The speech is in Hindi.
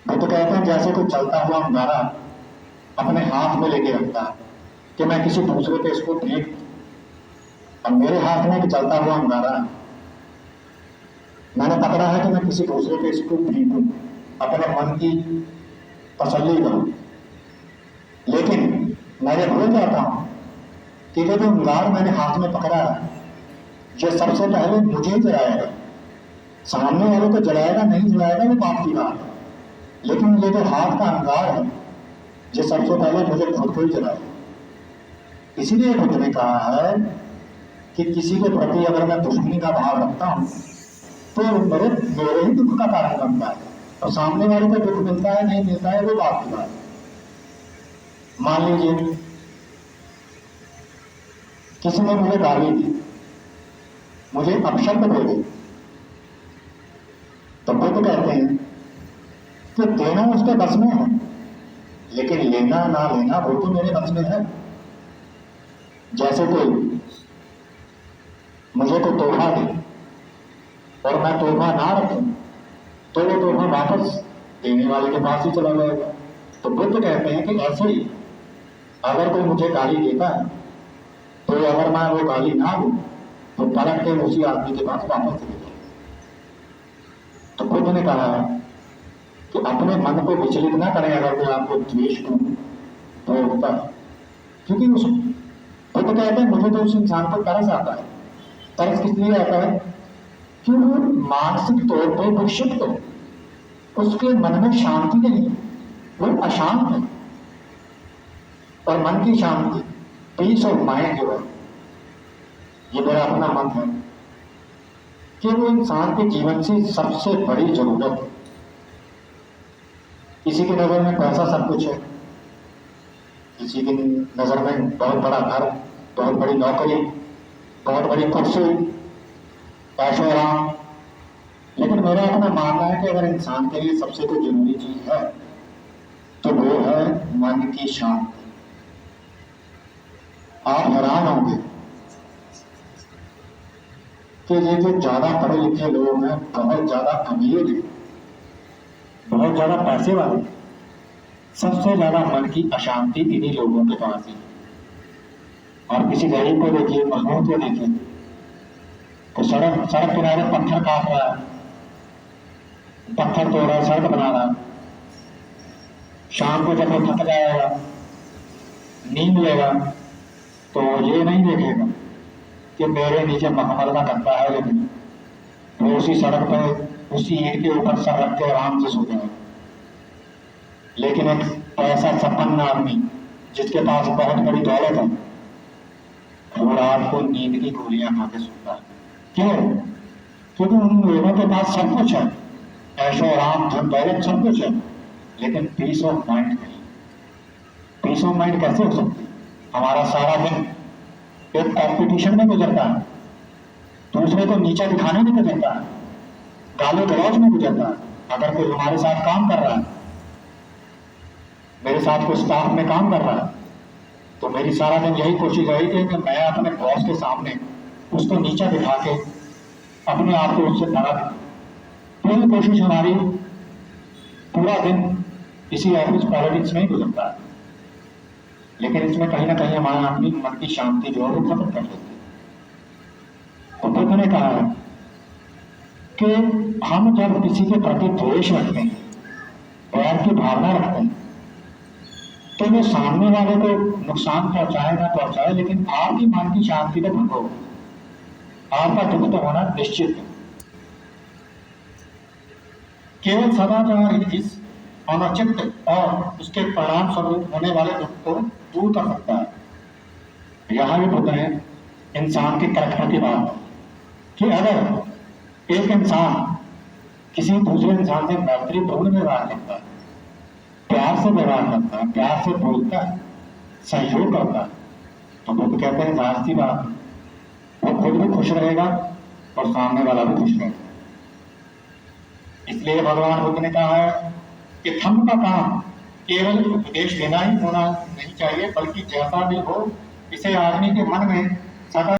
वो तो कहते हैं जैसे कोई चलता हुआ अंगारा अपने हाथ में लेके रखता है कि मैं किसी दूसरे पे इसको फेंक दूं। अब मेरे हाथ में एक चलता हुआ अंगारा है, मैंने पकड़ा है कि मैं किसी दूसरे पे इसको फेंकूं, अपने मन की तसल्ली करूं। लेकिन मैं ये भूल जाता हूं कि ये जो अंगार मैंने हाथ में पकड़ा है, ये सबसे पहले मुझे ही जलाएगा। सामने वाले को जलाएगा नहीं जलाएगा वो बात की बात है, लेकिन ये जो हाथ का अंगार है ये सबसे पहले मुझे खुद को ही जलाएगा। इसीलिए खुद ने कहा है कि किसी के प्रति अगर मैं दुश्मनी का भाव रखता हूं तो मेरे मेरे ही दुख का कारण बनता है, और सामने वाले को दुख मिलता है नहीं मिलता है वो बात की बात है। मान लीजिए किसी ने मुझे गाली दी, मुझे अपशब्द बोले, तो बुद्ध कहते हैं कि देना उसके बस में है, लेकिन लेना ना लेना वो तो मेरे बस में है। जैसे कोई मुझे कोई तोहफा दे और मैं तोहफा ना रखूं तो वो तोहफा वापस देने वाले के पास ही चला जाएगा। तो बुद्ध कहते हैं कि ऐसे ही अगर कोई मुझे गाली देता है तो अगर मैं वो गाली ना दूं तो पलट के उसी आदमी के पास वापस चले जाए। तो बुद्ध ने कहा कि अपने मन को विचलित ना करें, अगर कोई आपको द्वेष को तो होता है, क्योंकि उस बुद्ध कहते हैं मुझे तो उस इंसान पर तरस आता है। तरस किस लिए आता है कि वो मानसिक तौर पर विक्षिप्त हो, उसके मन में शांति नहीं, वो अशांत है। और मन की शांति, पीस ऑफ माइंड जो है, ये मेरा अपना मन है कि वो इंसान के जीवन की सबसे बड़ी जरूरत है। किसी की नजर में पैसा सब कुछ है, किसी की नजर में बहुत बड़ा घर, बहुत बड़ी नौकरी, बहुत बड़ी कुर्सी, ऐशो आराम। लेकिन मेरा अपना मानना है कि अगर इंसान के लिए सबसे कोई जरूरी चीज है तो वो है मन की शांति। आप हैरान होंगे कि ये जो ज्यादा पढ़े लिखे लोग हैं, बहुत ज्यादा अमीर हैं, बहुत ज्यादा पैसे वाले, सबसे ज्यादा मन की अशांति इन्हीं लोगों के पास है। और किसी गरीब को देखिए, मजदूर को देखिए, तो सड़क सड़क किनारे पत्थर काट रहा है, पत्थर तोड़ रहा है, सड़क बना रहा है। शाम को जब वो थक जाएगा, नींद लेगा, तो ये नहीं देखेगा कि मेरे नीचे मखमल का गद्दा है, लेकिन वो उसी सड़क पर उसी ईंट के ऊपर सर रख के आराम से सो जाएगा। लेकिन एक पैसा संपन्न आदमी जिसके पास बहुत बड़ी दौलत है, वो रात को नींद की गोलियां खा के सोता है। क्यों? क्योंकि उन लोगों के पास सब कुछ है, ऐशो आराम धन दौलत सब कुछ है, लेकिन पीस ऑफ माइंड नहीं। पीस ऑफ माइंड कैसे हो सकती? हमारा सारा दिन एक कॉम्पिटिशन में गुजरता है, दूसरे को नीचा दिखाने में गुजरता है, गाली गलौज में गुजरता है। अगर कोई हमारे साथ काम कर रहा है, मेरे साथ कोई स्टाफ में काम कर रहा है, तो मेरी सारा दिन यही कोशिश रहेगी कि मैं अपने बॉस के सामने उसको नीचा दिखा के अपने आप को उससे बड़ा दिखाऊं। पूरी कोशिश हमारी पूरा दिन इसी ऑफिस पॉलिटिक्स में ही गुजरता है, लेकिन इसमें कहीं ना कहीं हमारा अपनी मन की शांति जो है वो खत्म कर देती है। तो बुद्ध ने कहा है कि हम जब किसी के प्रति द्वेष रखते हैं, प्यार की भावना रखते हैं, तो वो सामने वाले को नुकसान पहुंचाए ना पहुंचाए, लेकिन आपकी मन की शांति को भंग हो, आपका दुख तो होना निश्चित है। केवल सदाचार इस अनौचित और उसके परिणाम स्वरूप होने वाले दुख को दूर कर सकता है। यहां भी बुद्ध ने इंसान की करैक्टर की बात कि अगर एक इंसान किसी दूसरे इंसान से मैत्रीपूर्ण व्यवहार करता है, प्यार से व्यवहार करता है, प्यार से बोलता है, सहयोग करता है, तो बुद्ध कहते हैं जाहिर सी बात, वो खुद भी खुश रहेगा और सामने वाला भी खुश रहेगा। इसलिए भगवान बुद्ध ने कहा है कि धम्म का काम केवल उपदेश देना ही होना नहीं चाहिए, बल्कि जैसा भी हो इसे आदमी के मन में